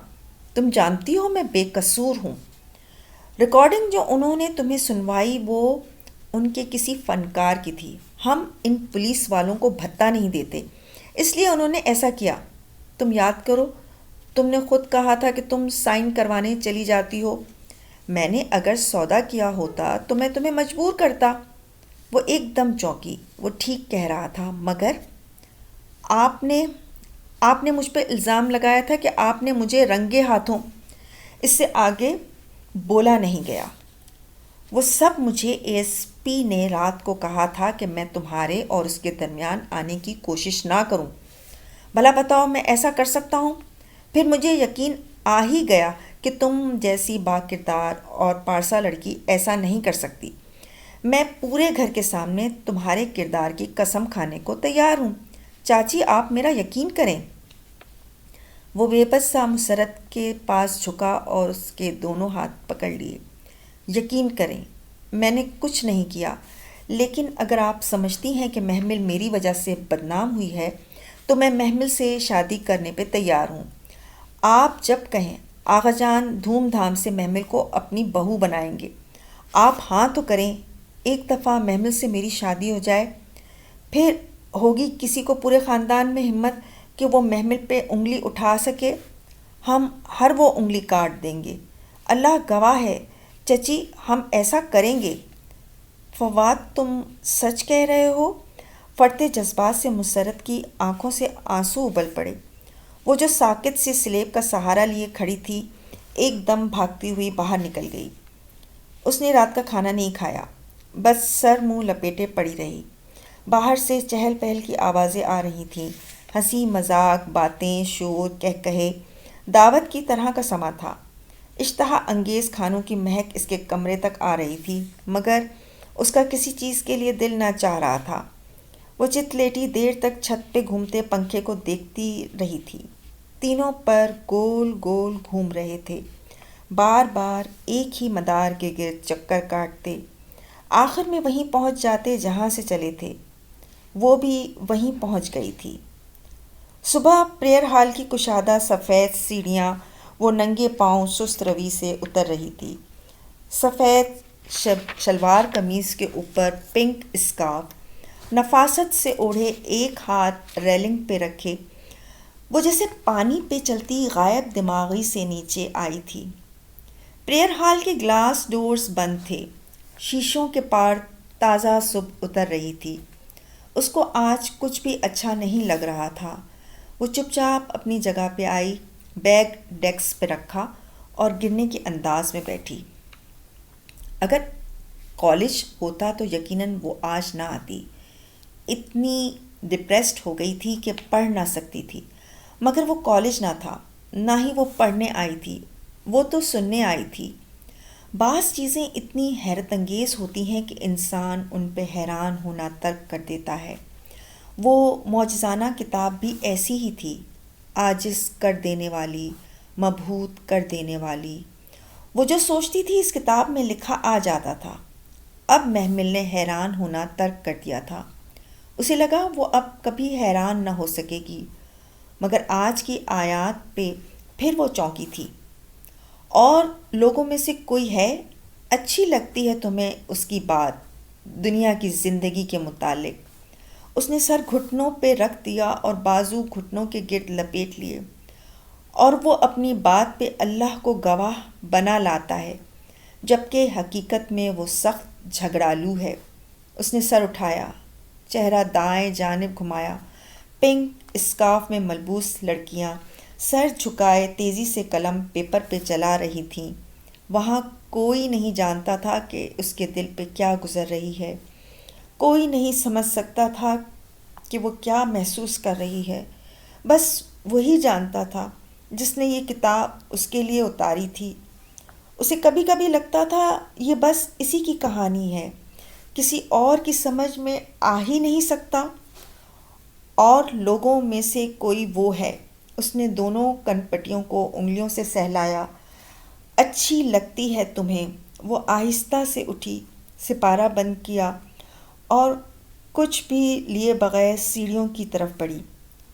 تم جانتی ہو میں بے قصور ہوں۔ ریکارڈنگ جو انہوں نے تمہیں سنوائی وہ ان کے کسی فنکار کی تھی۔ ہم ان پولیس والوں کو بھتہ نہیں دیتے، اس لیے انہوں نے ایسا کیا۔ تم یاد کرو، تم نے خود کہا تھا کہ تم سائن کروانے چلی جاتی ہو۔ میں نے اگر سودا کیا ہوتا تو میں تمہیں مجبور کرتا۔ وہ ایک دم چونکی۔ وہ ٹھیک کہہ رہا تھا، مگر آپ نے مجھ پہ الزام لگایا تھا کہ آپ نے مجھے رنگے ہاتھوں۔ اس سے آگے بولا نہیں گیا۔ وہ سب مجھے ASP نے رات کو کہا تھا کہ میں تمہارے اور اس کے درمیان آنے کی کوشش نہ کروں۔ بھلا بتاؤ میں ایسا کر سکتا ہوں؟ پھر مجھے یقین آ ہی گیا کہ تم جیسی با کردار اور پارسا لڑکی ایسا نہیں کر سکتی۔ میں پورے گھر کے سامنے تمہارے کردار کی قسم کھانے کو تیار ہوں۔ چاچی، آپ میرا یقین کریں۔ وہ بے بس سا مسرت کے پاس جھکا اور اس کے دونوں ہاتھ پکڑ لیے۔ یقین کریں، میں نے کچھ نہیں کیا، لیکن اگر آپ سمجھتی ہیں کہ محمل میری وجہ سے بدنام ہوئی ہے تو میں محمل سے شادی کرنے پہ تیار ہوں۔ آپ جب کہیں آغا جان دھوم دھام سے محمل کو اپنی بہو بنائیں گے۔ آپ ہاں تو کریں، ایک دفعہ محمل سے میری شادی ہو جائے، پھر ہوگی کسی کو پورے خاندان میں ہمت کہ وہ محمل پہ انگلی اٹھا سکے؟ ہم ہر وہ انگلی کاٹ دیں گے۔ اللہ گواہ ہے چچی، ہم ایسا کریں گے۔ فواد، تم سچ کہہ رہے ہو؟ فرتے جذبات سے مسرت کی آنکھوں سے آنسو ابل پڑے۔ وہ جو ساکت سی سلیب کا سہارا لیے کھڑی تھی، ایک دم بھاگتی ہوئی باہر نکل گئی۔ اس نے رات کا کھانا نہیں کھایا، بس سر منہ لپیٹے پڑی رہی۔ باہر سے چہل پہل کی آوازیں آ رہی تھیں، ہنسی مذاق، باتیں، شور، کہے دعوت کی طرح کا سما تھا۔ اشتہا انگیز کھانوں کی مہک اس کے کمرے تک آ رہی تھی، مگر اس کا کسی چیز کے لیے دل نہ چاہ رہا تھا۔ وہ چت لیٹی دیر تک چھت پہ گھومتے پنکھے کو دیکھتی رہی تھی۔ تینوں پر گول گول گھوم رہے تھے، بار بار ایک ہی مدار کے گرد چکر کاٹتے، آخر میں وہیں پہنچ جاتے جہاں سے چلے تھے۔ وہ بھی وہیں پہنچ گئی تھی۔ صبح پریئر ہال کی کشادہ سفید سیڑھیاں وہ ننگے پاؤں سست روی سے اتر رہی تھی۔ سفید شلوار قمیض کے اوپر پنک اسکارف نفاست سے اوڑھے، ایک ہاتھ ریلنگ پہ رکھے، وہ جیسے پانی پہ چلتی غائب دماغی سے نیچے آئی تھی۔ پریئر ہال کے گلاس ڈورز بند تھے، شیشوں کے پار تازہ صبح اتر رہی تھی۔ اس کو آج کچھ بھی اچھا نہیں لگ رہا تھا۔ وہ چپ چاپ اپنی جگہ پہ آئی، بیگ ڈیسک پہ رکھا اور گرنے کے انداز میں بیٹھی۔ اگر کالج ہوتا تو یقیناً وہ آج نہ آتی۔ اتنی ڈپریسڈ ہو گئی تھی کہ پڑھ نہ سکتی تھی، مگر وہ کالج نہ تھا، نہ ہی وہ پڑھنے آئی تھی، وہ تو سننے آئی تھی۔ بعض چیزیں اتنی حیرت انگیز ہوتی ہیں کہ انسان ان پہ حیران ہونا ترک کر دیتا ہے۔ وہ معجزانہ کتاب بھی ایسی ہی تھی، عاجز کر دینے والی، مبہوت کر دینے والی۔ وہ جو سوچتی تھی اس کتاب میں لکھا آ جاتا تھا۔ اب محمل نے حیران ہونا ترک کر دیا تھا۔ اسے لگا وہ اب کبھی حیران نہ ہو سکے گی، مگر آج کی آیات پہ پھر وہ چونکی تھی۔ اور لوگوں میں سے کوئی ہے، اچھی لگتی ہے تمہیں اس کی بات دنیا کی زندگی کے متعلق؟ اس نے سر گھٹنوں پہ رکھ دیا اور بازو گھٹنوں کے گرد لپیٹ لیے، اور وہ اپنی بات پہ اللہ کو گواہ بنا لاتا ہے، جبکہ حقیقت میں وہ سخت جھگڑالو ہے۔ اس نے سر اٹھایا، چہرہ دائیں جانب گھمایا۔ پنک اسکارف میں ملبوس لڑکیاں سر جھکائے تیزی سے قلم پیپر پہ چلا رہی تھیں۔ وہاں کوئی نہیں جانتا تھا کہ اس کے دل پہ کیا گزر رہی ہے، کوئی نہیں سمجھ سکتا تھا کہ وہ کیا محسوس کر رہی ہے، بس وہی جانتا تھا جس نے یہ کتاب اس کے لیے اتاری تھی۔ اسے کبھی کبھی لگتا تھا یہ بس اسی کی کہانی ہے، کسی اور کی سمجھ میں آ ہی نہیں سکتا، اور لوگوں میں سے کوئی وہ ہے۔ اس نے دونوں کن پٹیوں کو انگلیوں سے سہلایا۔ اچھی لگتی ہے تمہیں؟ وہ آہستہ سے اٹھی، سپارہ بند کیا اور کچھ بھی لیے بغیر سیڑھیوں کی طرف بڑھی۔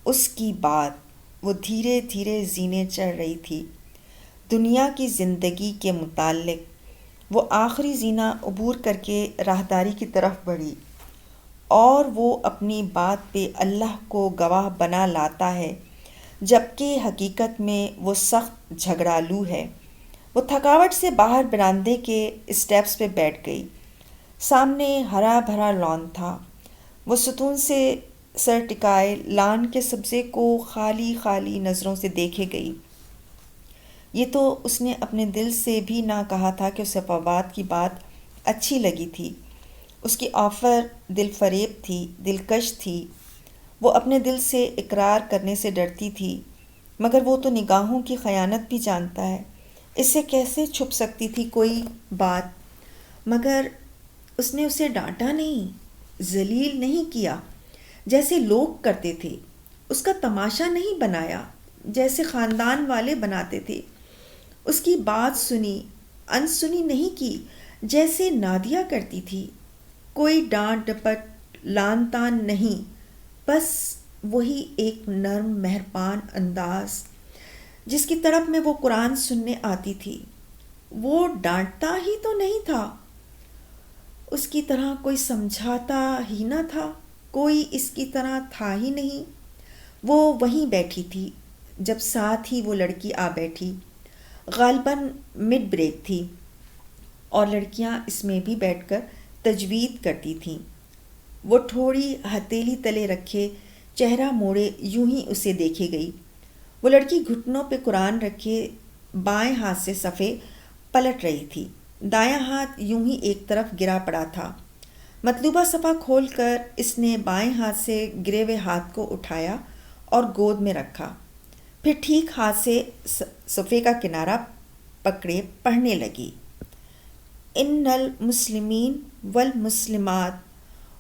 اس کی بات وہ دھیرے دھیرے زینے چڑھ رہی تھی، دنیا کی زندگی کے متعلق۔ وہ آخری زینہ عبور کر کے راہداری کی طرف بڑھی، اور وہ اپنی بات پہ اللہ کو گواہ بنا لاتا ہے، جبکہ حقیقت میں وہ سخت جھگڑالو ہے۔ وہ تھکاوٹ سے باہر برآمدے کے اسٹیپس پہ بیٹھ گئی۔ سامنے ہرا بھرا لان تھا۔ وہ ستون سے سر ٹکائے لان کے سبزے کو خالی خالی نظروں سے دیکھے گئی۔ یہ تو اس نے اپنے دل سے بھی نہ کہا تھا کہ اسے فواد کی بات اچھی لگی تھی۔ اس کی آفر دل فریب تھی، دلکش تھی۔ وہ اپنے دل سے اقرار کرنے سے ڈرتی تھی، مگر وہ تو نگاہوں کی خیانت بھی جانتا ہے، اس سے کیسے چھپ سکتی تھی کوئی بات؟ مگر اس نے اسے ڈانٹا نہیں، ذلیل نہیں کیا جیسے لوگ کرتے تھے، اس کا تماشا نہیں بنایا جیسے خاندان والے بناتے تھے، اس کی بات سنی انسنی نہیں کی جیسے نادیہ کرتی تھی۔ کوئی ڈانٹ ڈپٹ لان تان نہیں، بس وہی ایک نرم مہربان انداز جس کی طرف میں وہ قرآن سننے آتی تھی۔ وہ ڈانٹتا ہی تو نہیں تھا، اس کی طرح کوئی سمجھاتا ہی نہ تھا، کوئی اس کی طرح تھا ہی نہیں۔ وہ وہیں بیٹھی تھی جب ساتھ ہی وہ لڑکی آ بیٹھی، غالباً مڈ بریک تھی، اور لڑکیاں اس میں بھی بیٹھ کر تجوید کرتی تھیں۔ وہ تھوڑی ہتھیلی تلے رکھے، چہرہ موڑے یوں ہی اسے دیکھے گئی۔ وہ لڑکی گھٹنوں پہ قرآن رکھے بائیں ہاتھ سے صفحے پلٹ رہی تھی، دایاں ہاتھ یوں ہی ایک طرف گرا پڑا تھا۔ مطلوبہ صفحہ کھول کر اس نے بائیں ہاتھ سے گرے ہوئے ہاتھ کو اٹھایا اور گود میں رکھا، پھر ٹھیک ہاتھ سے صفحے کا کنارہ پکڑے پڑھنے لگی۔ ان المسلمین والمسلمات۔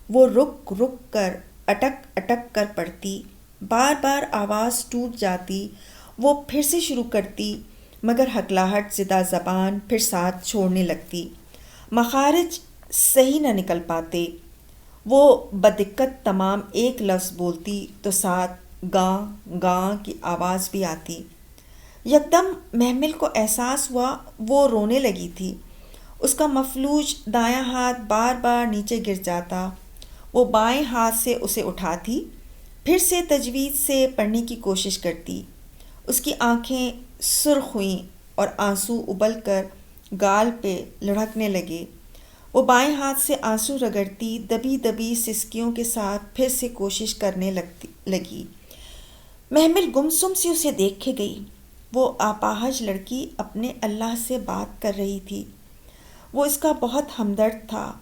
وہ رک رک کر اٹک اٹک کر پڑھتی، بار بار آواز ٹوٹ جاتی، وہ پھر سے شروع کرتی، مگر ہکلاہٹ زدہ زبان پھر ساتھ چھوڑنے لگتی، مخارج صحیح نہ نکل پاتے۔ وہ بدقت تمام ایک لفظ بولتی تو ساتھ گاں گاں کی آواز بھی آتی۔ یکدم محمل کو احساس ہوا وہ رونے لگی تھی، اس کا مفلوج دایاں ہاتھ بار بار نیچے گر جاتا۔ وہ بائیں ہاتھ سے اسے اٹھاتی، پھر سے تجوید سے پڑھنے کی کوشش کرتی۔ اس کی آنکھیں سرخ ہوئیں اور آنسو ابل کر گال پہ لڑھکنے لگے۔ وہ بائیں ہاتھ سے آنسو رگڑتی، دبی دبی سسکیوں کے ساتھ پھر سے کوشش کرنے لگی۔ محمل گمسم سی اسے دیکھے گئی۔ وہ اپاہج لڑکی اپنے اللہ سے بات کر رہی تھی۔ وہ اس کا بہت ہمدرد تھا،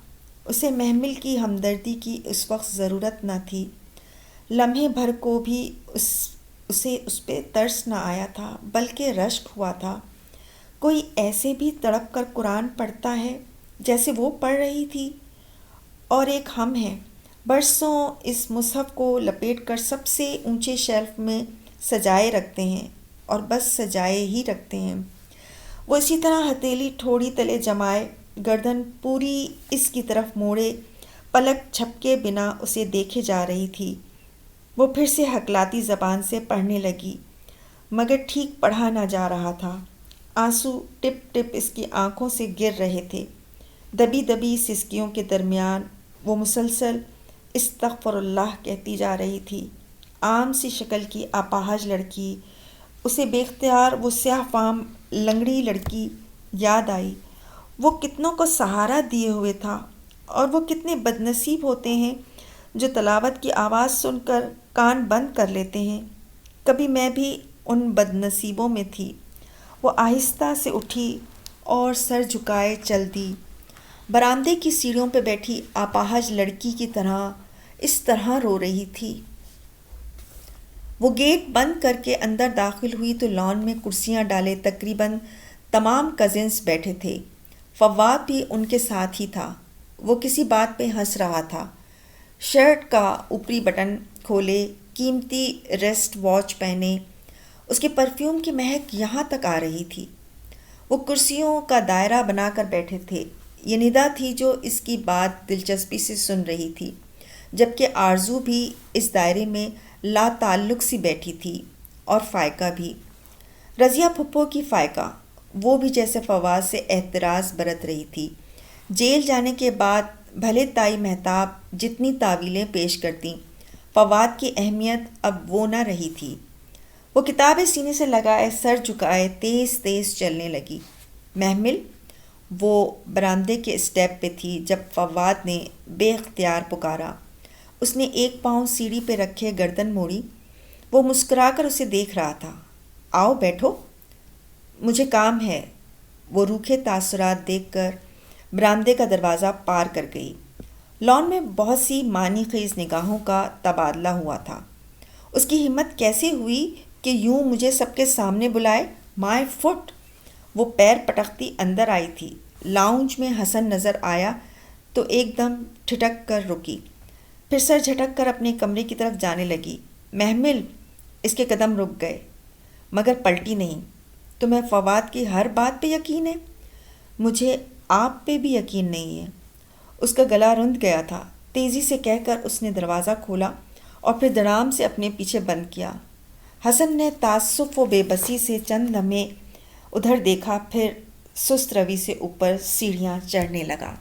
اسے محمل کی ہمدردی کی اس وقت ضرورت نہ تھی۔ لمحے بھر کو بھی اسے اس پہ ترس نہ آیا تھا، بلکہ رشک ہوا تھا۔ کوئی ایسے بھی تڑپ کر قرآن پڑھتا ہے جیسے وہ پڑھ رہی تھی، اور ایک ہم ہیں، برسوں اس مصحف کو لپیٹ کر سب سے اونچے شیلف میں سجائے رکھتے ہیں، اور بس سجائے ہی رکھتے ہیں۔ وہ اسی طرح ہتھیلی ٹھوڑی تلے جمائے، گردن پوری اس کی طرف موڑے، پلک جھپکے بنا اسے دیکھے جا رہی تھی۔ وہ پھر سے ہکلاتی زبان سے پڑھنے لگی، مگر ٹھیک پڑھا نہ جا رہا تھا۔ آنسو ٹپ ٹپ اس کی آنکھوں سے گر رہے تھے۔ دبی دبی سسکیوں کے درمیان وہ مسلسل استغفر اللہ کہتی جا رہی تھی۔ عام سی شکل کی اپاہج لڑکی، اسے بے اختیار وہ سیاہ فام لنگڑی لڑکی یاد آئی۔ وہ کتنوں کو سہارا دیے ہوئے تھا، اور وہ کتنے بد نصیب ہوتے ہیں جو تلاوت کی آواز سن کر کان بند کر لیتے ہیں۔ کبھی میں بھی ان بد نصیبوں میں تھی۔ وہ آہستہ سے اٹھی اور سر جھکائے چل دی، برآمدے کی سیڑھیوں پہ بیٹھی اپاہج لڑکی کی طرح اس طرح رو رہی تھی۔ وہ گیٹ بند کر کے اندر داخل ہوئی تو لان میں کرسیاں ڈالے تقریباً تمام کزنز بیٹھے تھے۔ فواد بھی ان کے ساتھ ہی تھا۔ وہ کسی بات پہ ہنس رہا تھا، شرٹ کا اوپری بٹن کھولے، قیمتی ریسٹ واچ پہنے، اس کے پرفیوم کی مہک یہاں تک آ رہی تھی۔ وہ کرسیوں کا دائرہ بنا کر بیٹھے تھے۔ یہ ندا تھی جو اس کی بات دلچسپی سے سن رہی تھی، جبکہ آرزو بھی اس دائرے میں لا تعلق سی بیٹھی تھی، اور فائقہ بھی، رضیہ پھپھو کی فائقہ، وہ بھی جیسے فواد سے اعتراض برت رہی تھی۔ جیل جانے کے بعد بھلے تائی مہتاب جتنی تعویلیں پیش کرتیں، فواد کی اہمیت اب وہ نہ رہی تھی۔ وہ کتابیں سینے سے لگائے سر جھکائے تیز تیز چلنے لگی۔ محمل، وہ برآمدے کے اسٹیپ پہ تھی جب فواد نے بے اختیار پکارا۔ اس نے ایک پاؤں سیڑھی پہ رکھے گردن موڑی۔ وہ مسکرا کر اسے دیکھ رہا تھا۔ آؤ بیٹھو، مجھے کام ہے۔ وہ روکھے تاثرات دیکھ کر برآمدے کا دروازہ پار کر گئی۔ لان میں بہت سی معنی خیز نگاہوں کا تبادلہ ہوا تھا۔ اس کی ہمت کیسے ہوئی کہ یوں مجھے سب کے سامنے بلائے؟ مائی فٹ! وہ پیر پٹکتی اندر آئی تھی۔ لاؤنج میں حسن نظر آیا تو ایک دم ٹھٹک کر رکی، پھر سر جھٹک کر اپنے کمرے کی طرف جانے لگی۔ محمل! اس کے قدم رک گئے، مگر پلٹی نہیں۔ تمہیں فواد کی ہر بات پہ یقین ہے؟ مجھے آپ پہ بھی یقین نہیں ہے۔ اس کا گلا رند گیا تھا۔ تیزی سے کہہ کر اس نے دروازہ کھولا اور پھر دڑام سے اپنے پیچھے بند کیا۔ حسن نے تعصب و بے بسی سے چند لمحے ادھر دیکھا، پھر سست روی سے اوپر سیڑھیاں چڑھنے لگا۔